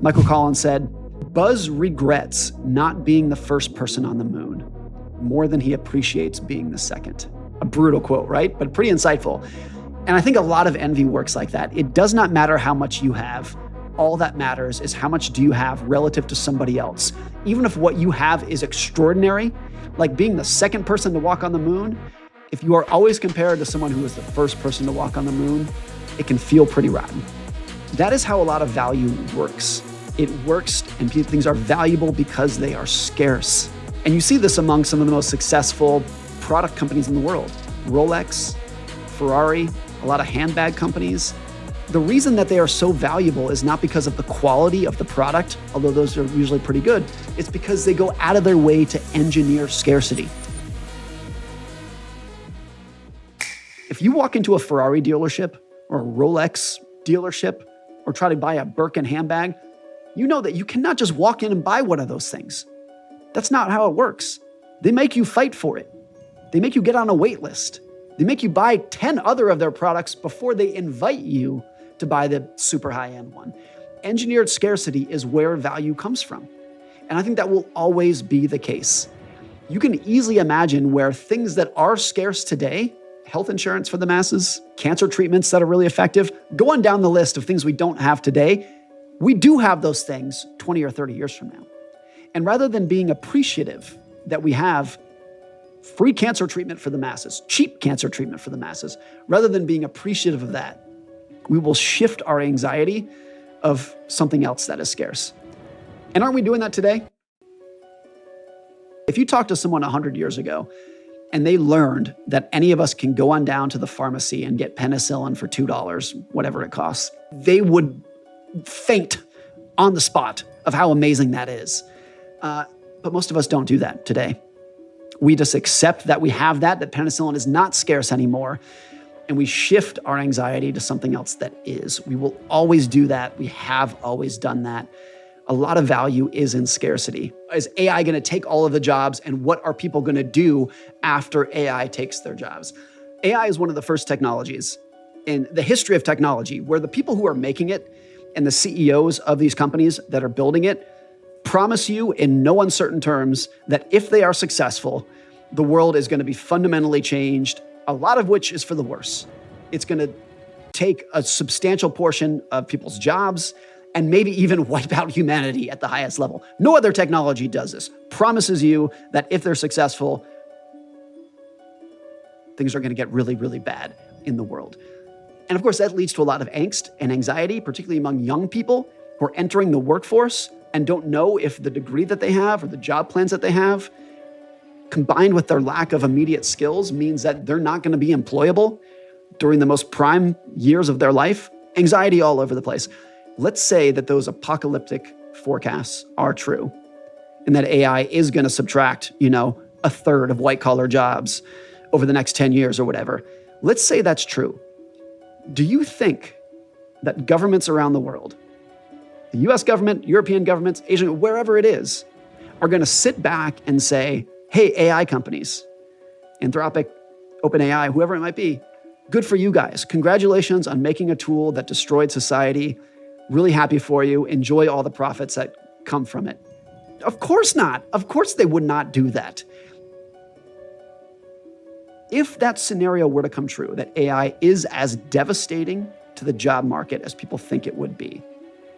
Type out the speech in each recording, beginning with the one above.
Michael Collins said, "Buzz regrets not being the first person on the moon more than he appreciates being the second." A brutal quote, right? But pretty insightful. And I think a lot of envy works like that. It does not matter how much you have. All that matters is how much do you have relative to somebody else. Even if what you have is extraordinary, like being the second person to walk on the moon, if you are always compared to someone who was the first person to walk on the moon, it can feel pretty rotten. That is how a lot of value works. It works and things are valuable because they are scarce. And you see this among some of the most successful product companies in the world. Rolex, Ferrari, a lot of handbag companies. The reason that they are so valuable is not because of the quality of the product, although those are usually pretty good. It's because they go out of their way to engineer scarcity. If you walk into a Ferrari dealership or a Rolex dealership or try to buy a Birkin handbag, you know that you cannot just walk in and buy one of those things. That's not how it works. They make you fight for it. They make you get on a wait list. They make you buy 10 other of their products before they invite you to buy the super high-end one. Engineered scarcity is where value comes from. And I think that will always be the case. You can easily imagine where things that are scarce today, health insurance for the masses, cancer treatments that are really effective, go on down the list of things we don't have today. We do have those things 20 or 30 years from now. And rather than being appreciative that we have free cancer treatment for the masses, cheap cancer treatment for the masses, rather than being appreciative of that, we will shift our anxiety of something else that is scarce. And aren't we doing that today? If you talk to someone 100 years ago and they learned that any of us can go on down to the pharmacy and get penicillin for $2, whatever it costs, they would faint on the spot of how amazing that is. But most of us don't do that today. We just accept that we have that penicillin is not scarce anymore, and we shift our anxiety to something else that is. We will always do that. We have always done that. A lot of value is in scarcity. Is AI going to take all of the jobs, and what are people going to do after AI takes their jobs? AI is one of the first technologies in the history of technology where the people who are making it and the CEOs of these companies that are building it promise you in no uncertain terms that if they are successful, the world is going to be fundamentally changed, a lot of which is for the worse. It's going to take a substantial portion of people's jobs and maybe even wipe out humanity at the highest level. No other technology does this. Promises you that if they're successful, things are going to get really, really bad in the world. And of course, that leads to a lot of angst and anxiety, particularly among young people who are entering the workforce and don't know if the degree that they have or the job plans that they have, combined with their lack of immediate skills, means that they're not going to be employable during the most prime years of their life. Anxiety all over the place. Let's say that those apocalyptic forecasts are true and that AI is going to subtract, a third of white-collar jobs over the next 10 years or whatever. Let's say that's true. Do you think that governments around the world, the US government, European governments, Asian, wherever it is, are going to sit back and say, hey, AI companies, Anthropic, OpenAI, whoever it might be, good for you guys. Congratulations on making a tool that destroyed society. Really happy for you. Enjoy all the profits that come from it. Of course not. Of course they would not do that. If that scenario were to come true, that AI is as devastating to the job market as people think it would be,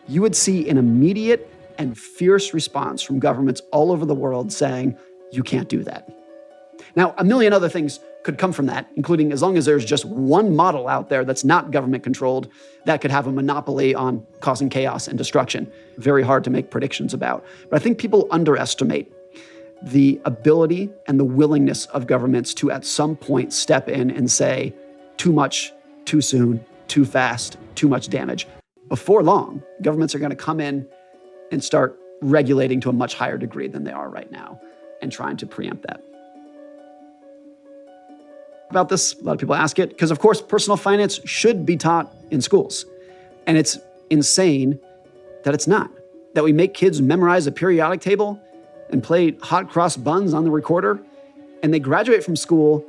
you would see an immediate and fierce response from governments all over the world saying, you can't do that. Now, a million other things could come from that, including as long as there's just one model out there that's not government controlled, that could have a monopoly on causing chaos and destruction. Very hard to make predictions about. But I think people underestimate the ability and the willingness of governments to at some point step in and say, too much, too soon, too fast, too much damage. Before long, governments are going to come in and start regulating to a much higher degree than they are right now and trying to preempt that. About this, a lot of people ask it, because of course, personal finance should be taught in schools. And it's insane that it's not. That we make kids memorize a periodic table and play hot cross buns on the recorder, and they graduate from school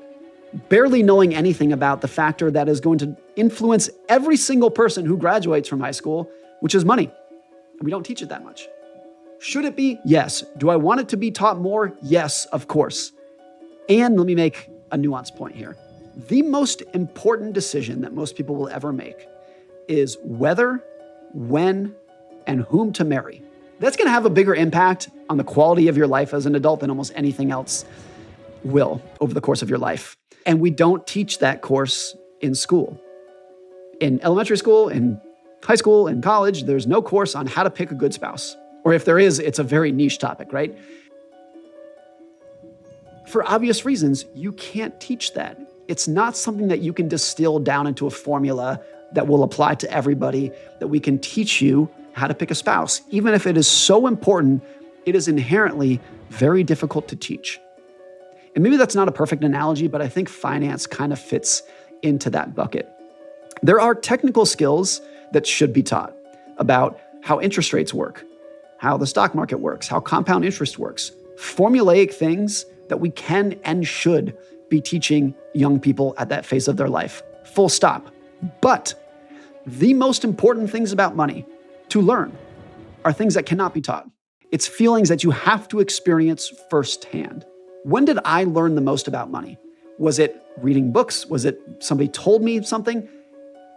barely knowing anything about the factor that is going to influence every single person who graduates from high school, which is money. And we don't teach it that much. Should it be? Yes. Do I want it to be taught more? Yes, of course. And let me make a nuanced point here. The most important decision that most people will ever make is whether, when, and whom to marry. That's going to have a bigger impact on the quality of your life as an adult than almost anything else will over the course of your life. And we don't teach that course in school. In elementary school, in high school, in college, there's no course on how to pick a good spouse. Or if there is, it's a very niche topic, right? For obvious reasons, you can't teach that. It's not something that you can distill down into a formula that will apply to everybody, that we can teach you how to pick a spouse. Even if it is so important, it is inherently very difficult to teach. And maybe that's not a perfect analogy, but I think finance kind of fits into that bucket. There are technical skills that should be taught about how interest rates work, how the stock market works, how compound interest works. Formulaic things that we can and should be teaching young people at that phase of their life. Full stop. But the most important things about money to learn are things that cannot be taught. It's feelings that you have to experience firsthand. When did I learn the most about money? Was it reading books? Was it somebody told me something?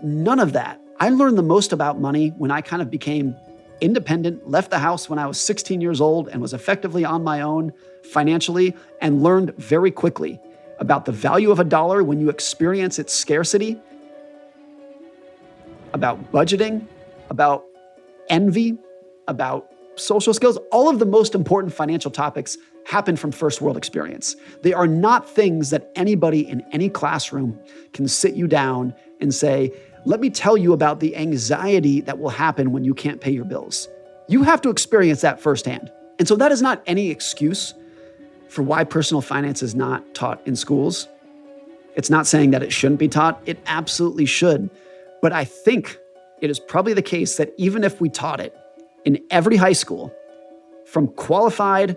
None of that. I learned the most about money when I kind of became independent, left the house when I was 16 years old and was effectively on my own financially, and learned very quickly about the value of a dollar when you experience its scarcity, about budgeting, about envy, about social skills. All of the most important financial topics happen from first world experience. They are not things that anybody in any classroom can sit you down and say, let me tell you about the anxiety that will happen when you can't pay your bills. You have to experience that firsthand. And so that is not any excuse for why personal finance is not taught in schools. It's not saying that it shouldn't be taught. It absolutely should. But I think it is probably the case that even if we taught it in every high school from qualified,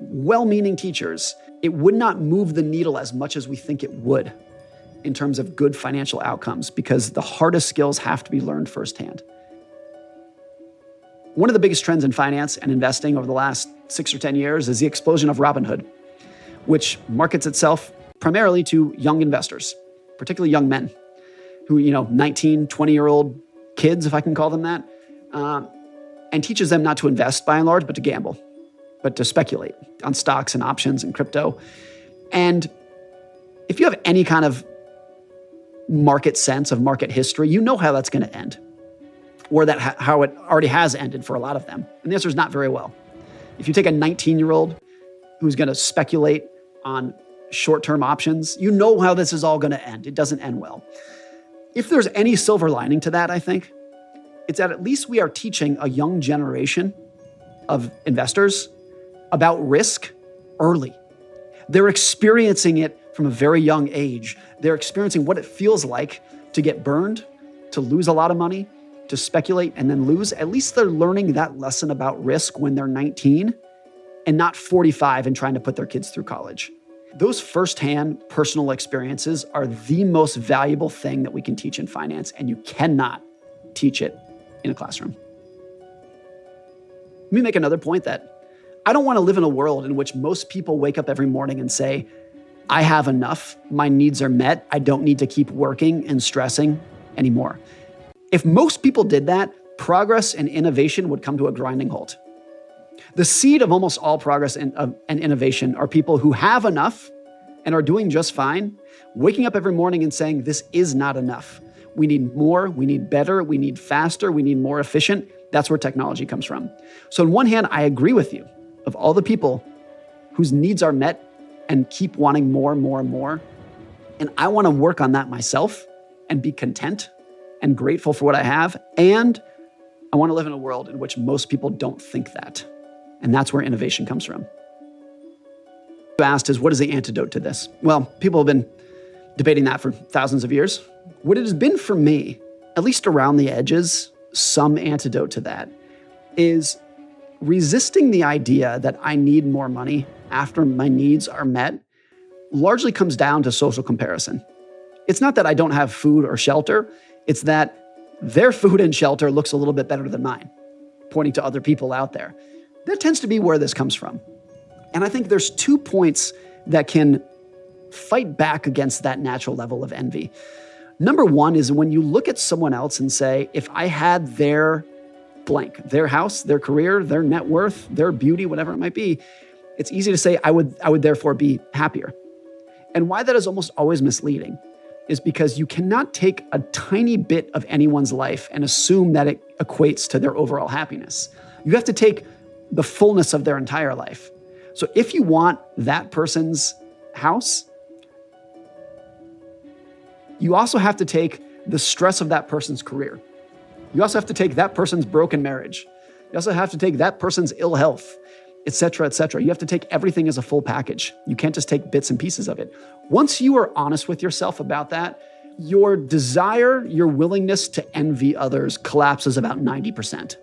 well-meaning teachers, it would not move the needle as much as we think it would in terms of good financial outcomes, because the hardest skills have to be learned firsthand. One of the biggest trends in finance and investing over the last 6 or 10 years is the explosion of Robinhood, which markets itself primarily to young investors, particularly young men who, 19, 20-year-old kids, if I can call them that, and teaches them not to invest by and large, but to gamble, but to speculate on stocks and options and crypto. And if you have any kind of market sense of market history, you know how that's going to end, or that how it already has ended for a lot of them. And the answer is not very well. If you take a 19-year-old who's going to speculate on short-term options, you know how this is all going to end. It doesn't end well. If there's any silver lining to that, I think, it's that at least we are teaching a young generation of investors about risk early. They're experiencing it from a very young age. They're experiencing what it feels like to get burned, to lose a lot of money, to speculate and then lose. At least they're learning that lesson about risk when they're 19 and not 45 and trying to put their kids through college. Those firsthand personal experiences are the most valuable thing that we can teach in finance, and you cannot teach it in a classroom. Let me make another point that I don't want to live in a world in which most people wake up every morning and say, I have enough, my needs are met, I don't need to keep working and stressing anymore. If most people did that, progress and innovation would come to a grinding halt. The seed of almost all progress and innovation are people who have enough and are doing just fine, waking up every morning and saying, this is not enough. We need more, we need better, we need faster, we need more efficient. That's where technology comes from. So on one hand, I agree with you. Of all the people whose needs are met and keep wanting more and more and more, and I want to work on that myself and be content and grateful for what I have, and I want to live in a world in which most people don't think that. And that's where innovation comes from. You asked is, what is the antidote to this? Well, people have been debating that for thousands of years. What it has been for me, at least around the edges, some antidote to that is resisting the idea that I need more money after my needs are met largely comes down to social comparison. It's not that I don't have food or shelter. It's that their food and shelter looks a little bit better than mine. pointing to other people out there. That tends to be where this comes from. And I think there's 2 points that can fight back against that natural level of envy. Number one is when you look at someone else and say, if I had their blank, their house, their career, their net worth, their beauty, whatever it might be, it's easy to say I would therefore be happier. And why that is almost always misleading is because you cannot take a tiny bit of anyone's life and assume that it equates to their overall happiness. You have to take the fullness of their entire life. So if you want that person's house, you also have to take the stress of that person's career. You also have to take that person's broken marriage. You also have to take that person's ill health, et cetera, et cetera. You have to take everything as a full package. You can't just take bits and pieces of it. Once you are honest with yourself about that, your desire, your willingness to envy others collapses about 90%.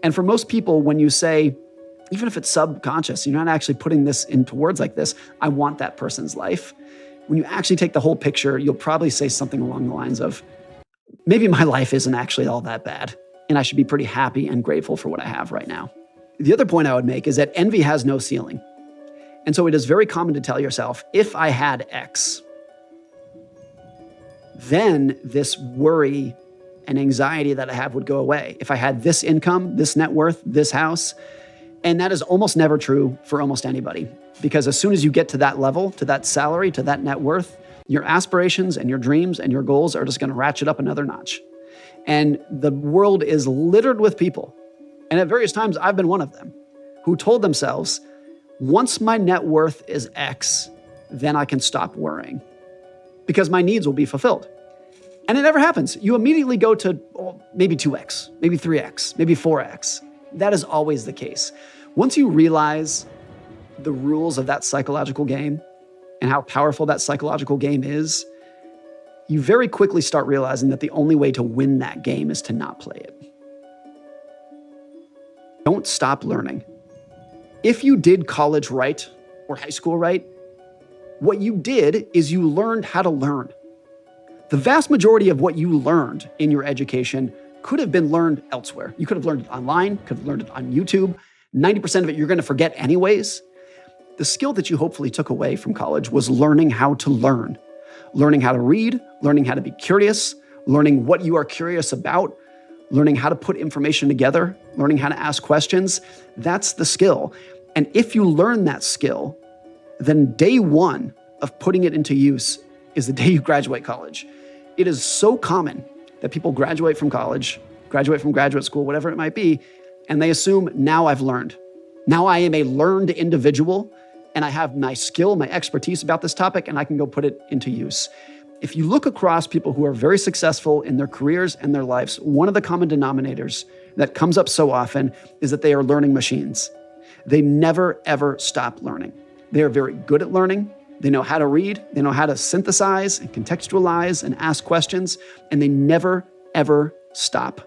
And for most people, when you say, even if it's subconscious, you're not actually putting this into words like this, I want that person's life. When you actually take the whole picture, you'll probably say something along the lines of, maybe my life isn't actually all that bad, and I should be pretty happy and grateful for what I have right now. The other point I would make is that envy has no ceiling. And so it is very common to tell yourself, if I had X, then this worry and anxiety that I have would go away. If I had this income, this net worth, this house. And that is almost never true for almost anybody. Because as soon as you get to that level, to that salary, to that net worth, your aspirations and your dreams and your goals are just going to ratchet up another notch. And the world is littered with people, and at various times I've been one of them, who told themselves, once my net worth is X, then I can stop worrying because my needs will be fulfilled. And it never happens. You immediately go to maybe 2X, maybe 3X, maybe 4X. That is always the case. Once you realize the rules of that psychological game and how powerful that psychological game is, you very quickly start realizing that the only way to win that game is to not play it. Don't stop learning. If you did college right or high school right, what you did is you learned how to learn. The vast majority of what you learned in your education could have been learned elsewhere. You could have learned it online, could have learned it on YouTube. 90% of it you're going to forget anyways. The skill that you hopefully took away from college was learning how to learn. Learning how to read, learning how to be curious, learning what you are curious about, learning how to put information together, learning how to ask questions. That's the skill. And if you learn that skill, then day one of putting it into use is the day you graduate college. It is so common that people graduate from college, graduate from graduate school, whatever it might be, and they assume, now I've learned. Now I am a learned individual, and I have my skill, my expertise about this topic, and I can go put it into use. If you look across people who are very successful in their careers and their lives, one of the common denominators that comes up so often is that they are learning machines. They never, ever stop learning. They are very good at learning. They know how to read. They know how to synthesize and contextualize and ask questions, and they never, ever stop